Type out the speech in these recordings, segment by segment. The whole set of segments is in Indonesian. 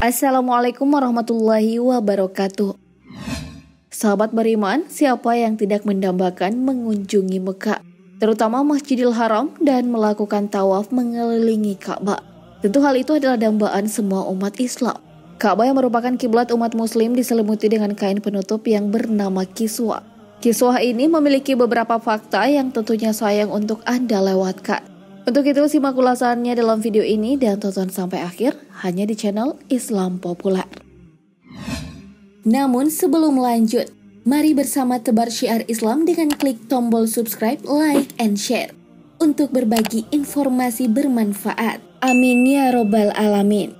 Assalamualaikum warahmatullahi wabarakatuh. Sahabat beriman, siapa yang tidak mendambakan mengunjungi Mekah, terutama Masjidil Haram dan melakukan tawaf mengelilingi Ka'bah? Tentu hal itu adalah dambaan semua umat Islam. Ka'bah yang merupakan kiblat umat muslim diselimuti dengan kain penutup yang bernama kiswah. Kiswah ini memiliki beberapa fakta yang tentunya sayang untuk Anda lewatkan. Untuk itu simak ulasannya dalam video ini dan tonton sampai akhir hanya di channel Islam Populer. Namun sebelum lanjut, mari bersama tebar syiar Islam dengan klik tombol subscribe, like, and share untuk berbagi informasi bermanfaat. Amin ya robbal alamin.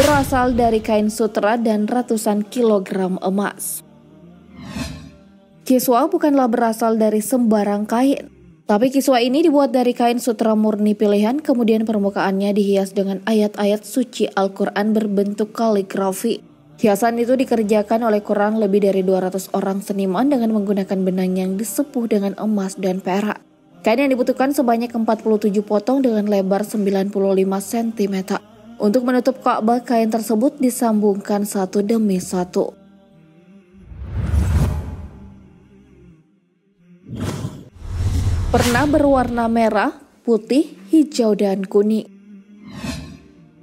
Berasal dari kain sutra dan ratusan kilogram emas. Kiswah bukanlah berasal dari sembarang kain, tapi kiswah ini dibuat dari kain sutra murni pilihan, kemudian permukaannya dihias dengan ayat-ayat suci Al-Quran berbentuk kaligrafi. Hiasan itu dikerjakan oleh kurang lebih dari 200 orang seniman dengan menggunakan benang yang disepuh dengan emas dan perak. Kain yang dibutuhkan sebanyak 47 potong dengan lebar 95 cm. Untuk menutup Ka'bah, kain tersebut disambungkan satu demi satu. Pernah berwarna merah, putih, hijau, dan kuning.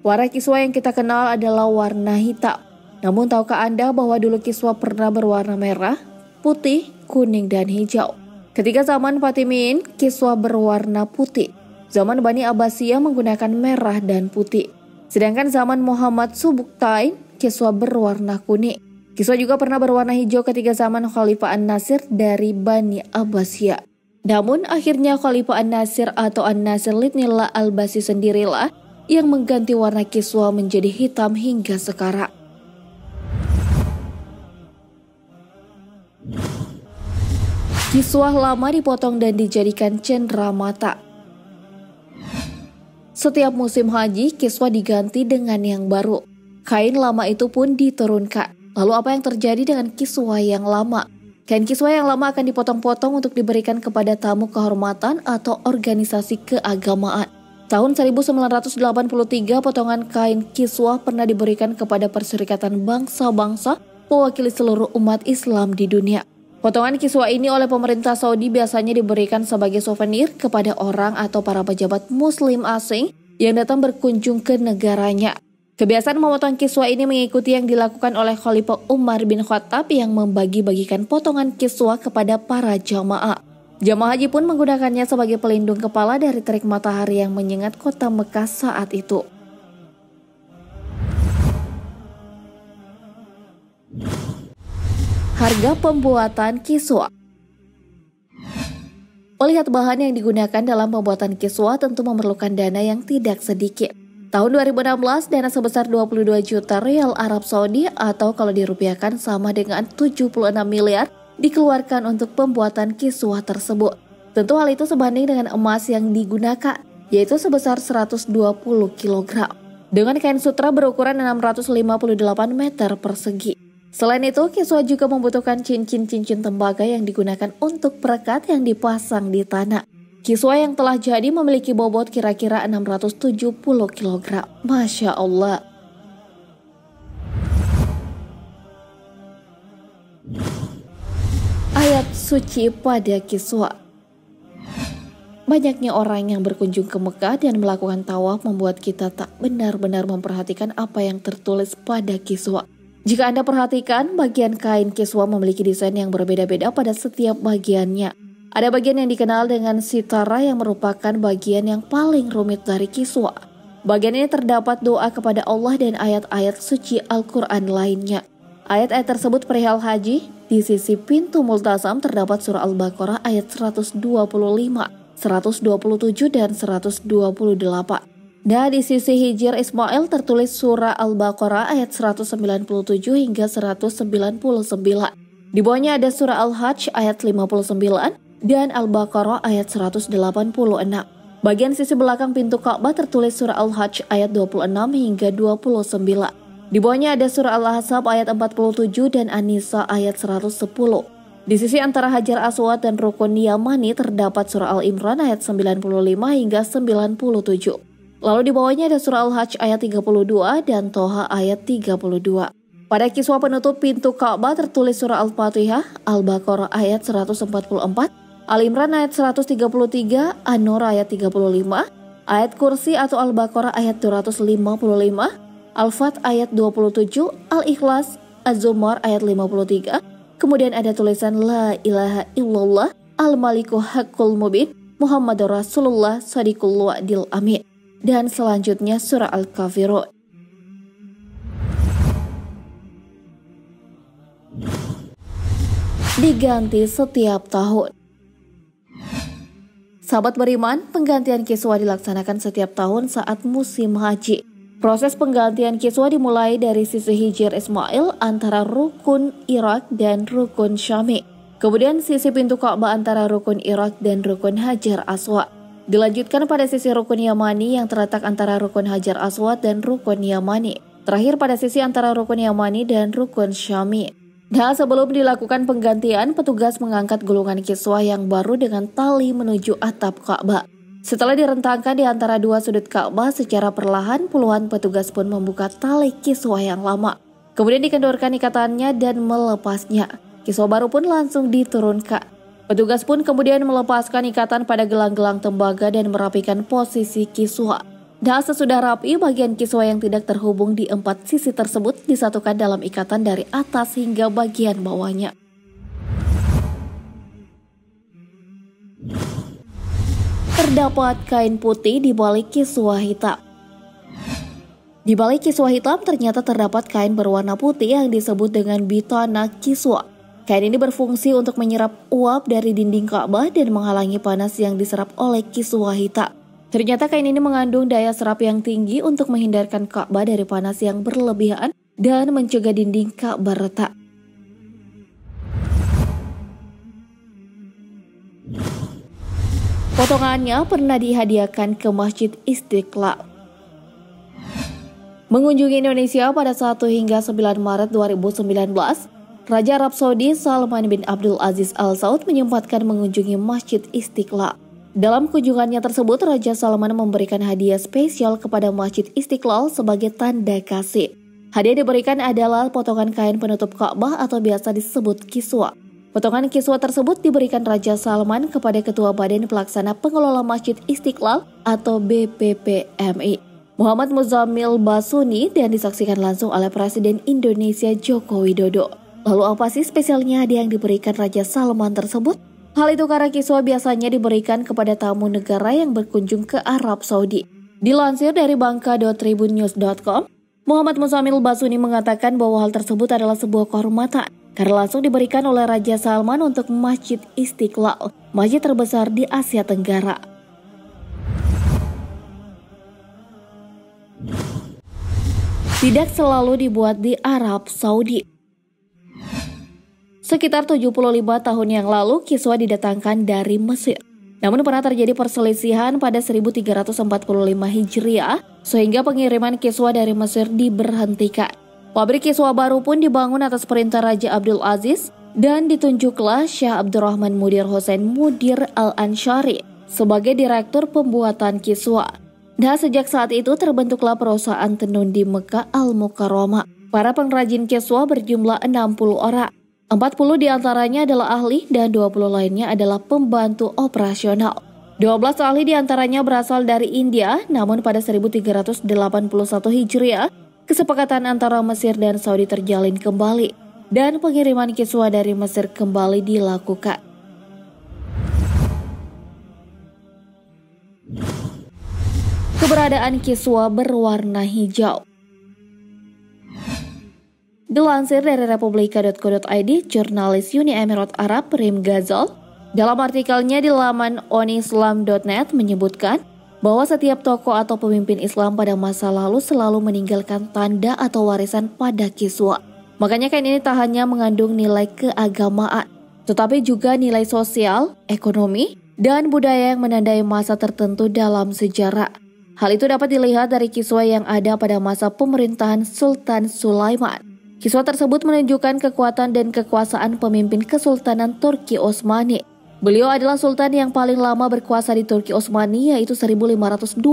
Warna kiswah yang kita kenal adalah warna hitam. Namun tahukah Anda bahwa dulu kiswah pernah berwarna merah, putih, kuning, dan hijau? Ketika zaman Fatimiyin, kiswah berwarna putih. Zaman Bani Abbasiyah menggunakan merah dan putih. Sedangkan zaman Muhammad Subuktain, kiswah berwarna kuning. Kiswah juga pernah berwarna hijau ketika zaman Khalifah An-Nasir dari Bani Abbasiyah. Namun akhirnya Khalifah An-Nasir atau An-Nasir Libnillah Al-Basi sendirilah yang mengganti warna kiswah menjadi hitam hingga sekarang. Kiswah lama dipotong dan dijadikan cenderamata. Setiap musim haji, kiswah diganti dengan yang baru. Kain lama itu pun diturunkan. Lalu apa yang terjadi dengan kiswah yang lama? Kain kiswah yang lama akan dipotong-potong untuk diberikan kepada tamu kehormatan atau organisasi keagamaan. Tahun 1983, potongan kain kiswah pernah diberikan kepada Perserikatan Bangsa-Bangsa mewakili seluruh umat Islam di dunia. Potongan kiswah ini oleh pemerintah Saudi biasanya diberikan sebagai souvenir kepada orang atau para pejabat muslim asing yang datang berkunjung ke negaranya. Kebiasaan memotong kiswah ini mengikuti yang dilakukan oleh Khalifah Umar bin Khattab yang membagi-bagikan potongan kiswah kepada para jamaah. Jamaah haji pun menggunakannya sebagai pelindung kepala dari terik matahari yang menyengat kota Mekah saat itu. Harga pembuatan kiswah. Melihat bahan yang digunakan dalam pembuatan kiswah tentu memerlukan dana yang tidak sedikit. Tahun 2016, dana sebesar 22 juta rial Arab Saudi atau kalau dirupiahkan sama dengan 76 miliar dikeluarkan untuk pembuatan kiswah tersebut. Tentu hal itu sebanding dengan emas yang digunakan, yaitu sebesar 120 kg. Dengan kain sutra berukuran 658 meter persegi. Selain itu, kiswah juga membutuhkan cincin-cincin tembaga yang digunakan untuk perekat yang dipasang di tanah. Kiswah yang telah jadi memiliki bobot kira-kira 670 kg. Masya Allah. Ayat suci pada kiswah. Banyaknya orang yang berkunjung ke Mekah dan melakukan tawaf membuat kita tak benar-benar memperhatikan apa yang tertulis pada kiswah. Jika Anda perhatikan, bagian kain kiswah memiliki desain yang berbeda-beda pada setiap bagiannya. Ada bagian yang dikenal dengan sitara yang merupakan bagian yang paling rumit dari kiswah. Bagian ini terdapat doa kepada Allah dan ayat-ayat suci Al-Quran lainnya. Ayat-ayat tersebut perihal haji. Di sisi pintu multazam terdapat surah Al-Baqarah ayat 125, 127, dan 128. Dan di sisi hijir Ismail tertulis surah Al-Baqarah ayat 197 hingga 199. Di bawahnya ada surah Al-Hajj ayat 59 dan Al-Baqarah ayat 186. Bagian sisi belakang pintu Ka'bah tertulis surah Al-Hajj ayat 26 hingga 29. Di bawahnya ada surah Al-Ahzab ayat 47 dan An-Nisa ayat 110. Di sisi antara Hajar Aswad dan Rukun Yamani terdapat surah Al-Imran ayat 95 hingga 97. Lalu di bawahnya ada surah Al-Hajj ayat 32 dan Toha ayat 32. Pada kiswah penutup pintu Ka'bah tertulis surah Al-Fatihah, Al-Baqarah ayat 144, Al-Imran ayat 133, An-Nur ayat 35, ayat Kursi atau Al-Baqarah ayat 255, Al-Fat ayat 27, Al-Ikhlas, Az-Zumar ayat 53, kemudian ada tulisan La ilaha illallah, Al-Maliku Haqqul Mubin, Muhammadur Rasulullah Shadiqul Wa'dil Amin. Dan selanjutnya surah Al-Kafirun. Diganti setiap tahun. Sahabat beriman, penggantian kiswah dilaksanakan setiap tahun saat musim haji. Proses penggantian kiswah dimulai dari sisi Hijr Ismail antara Rukun Irak dan Rukun Syami. Kemudian sisi pintu Ka'bah antara Rukun Irak dan Rukun Hajar Aswad. Dilanjutkan pada sisi Rukun Yamani yang terletak antara Rukun Hajar Aswad dan Rukun Yamani. Terakhir pada sisi antara Rukun Yamani dan Rukun Syami. Nah, sebelum dilakukan penggantian, petugas mengangkat gulungan kiswah yang baru dengan tali menuju atap Ka'bah. Setelah direntangkan di antara dua sudut Ka'bah secara perlahan, puluhan petugas pun membuka tali kiswah yang lama. Kemudian dikendorkan ikatannya dan melepasnya. Kiswah baru pun langsung diturunkan. Petugas pun kemudian melepaskan ikatan pada gelang-gelang tembaga dan merapikan posisi kiswah. Dan sesudah rapi, bagian kiswah yang tidak terhubung di 4 sisi tersebut disatukan dalam ikatan dari atas hingga bagian bawahnya. Terdapat kain putih di balik kiswah hitam. Di balik kiswah hitam ternyata terdapat kain berwarna putih yang disebut dengan bitana kiswah. Kain ini berfungsi untuk menyerap uap dari dinding Ka'bah dan menghalangi panas yang diserap oleh kiswah hitam. Ternyata kain ini mengandung daya serap yang tinggi untuk menghindarkan Ka'bah dari panas yang berlebihan dan mencegah dinding Ka'bah retak. Potongannya pernah dihadiahkan ke Masjid Istiqlal. Mengunjungi Indonesia pada 1 hingga 9 Maret 2019, Raja Arab Saudi Salman bin Abdul Aziz Al Saud menyempatkan mengunjungi Masjid Istiqlal. Dalam kunjungannya tersebut, Raja Salman memberikan hadiah spesial kepada Masjid Istiqlal sebagai tanda kasih. Hadiah diberikan adalah potongan kain penutup Ka'bah atau biasa disebut kiswah. Potongan kiswah tersebut diberikan Raja Salman kepada Ketua Badan Pelaksana Pengelola Masjid Istiqlal atau BPPMI, Muhammad Muzammil Basuni, dan disaksikan langsung oleh Presiden Indonesia Joko Widodo. Lalu apa sih spesialnya hadiah yang diberikan Raja Salman tersebut? Hal itu karena kiswah biasanya diberikan kepada tamu negara yang berkunjung ke Arab Saudi. Dilansir dari bangka.tribunnews.com, Muhammad Muzammil Basuni mengatakan bahwa hal tersebut adalah sebuah kehormatan karena langsung diberikan oleh Raja Salman untuk Masjid Istiqlal, masjid terbesar di Asia Tenggara. Tidak selalu dibuat di Arab Saudi. Sekitar 75 tahun yang lalu, kiswah didatangkan dari Mesir. Namun pernah terjadi perselisihan pada 1345 Hijriah, sehingga pengiriman kiswah dari Mesir diberhentikan. Pabrik kiswah baru pun dibangun atas perintah Raja Abdul Aziz dan ditunjuklah Syekh Abdurrahman Mudir Hussein Mudir Al-Ansyari sebagai direktur pembuatan kiswah. Dan sejak saat itu terbentuklah perusahaan tenun di Mekah Al-Mukarramah. Para pengrajin kiswah berjumlah 60 orang. 40 diantaranya adalah ahli dan 20 lainnya adalah pembantu operasional. 12 ahli diantaranya berasal dari India, namun pada 1381 Hijriah, kesepakatan antara Mesir dan Saudi terjalin kembali dan pengiriman kiswah dari Mesir kembali dilakukan. Keberadaan kiswah berwarna hijau. Dilansir dari republika.co.id, jurnalis Uni Emirat Arab Rim Ghazal dalam artikelnya di laman onislam.net menyebutkan bahwa setiap tokoh atau pemimpin Islam pada masa lalu selalu meninggalkan tanda atau warisan pada kiswah. Makanya kain ini tak hanya mengandung nilai keagamaan, tetapi juga nilai sosial, ekonomi, dan budaya yang menandai masa tertentu dalam sejarah. Hal itu dapat dilihat dari kiswah yang ada pada masa pemerintahan Sultan Sulaiman. Kiswah tersebut menunjukkan kekuatan dan kekuasaan pemimpin Kesultanan Turki Utsmani. Beliau adalah sultan yang paling lama berkuasa di Turki Utsmani, yaitu 1520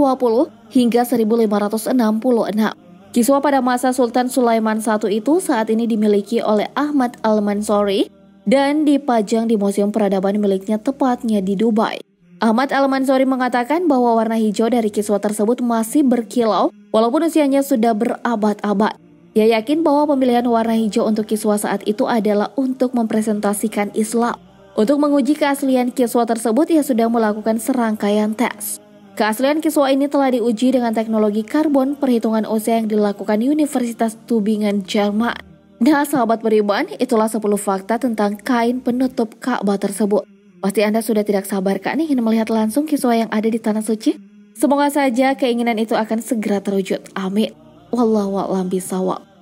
hingga 1566. Kiswah pada masa Sultan Sulaiman I itu saat ini dimiliki oleh Ahmad Al-Mansuri dan dipajang di Museum Peradaban miliknya, tepatnya di Dubai. Ahmad Al-Mansuri mengatakan bahwa warna hijau dari kiswah tersebut masih berkilau walaupun usianya sudah berabad-abad. Ia yakin bahwa pemilihan warna hijau untuk kiswah saat itu adalah untuk mempresentasikan Islam. Untuk menguji keaslian kiswah tersebut, ia sudah melakukan serangkaian tes. Keaslian kiswah ini telah diuji dengan teknologi karbon perhitungan usia yang dilakukan Universitas Tübingen, Jerman. Nah, sahabat beriman, itulah 10 fakta tentang kain penutup Ka'bah tersebut. Pasti Anda sudah tidak sabar kan ingin melihat langsung kiswah yang ada di Tanah Suci? Semoga saja keinginan itu akan segera terwujud. Amin. Wallahu a'lam bishawab.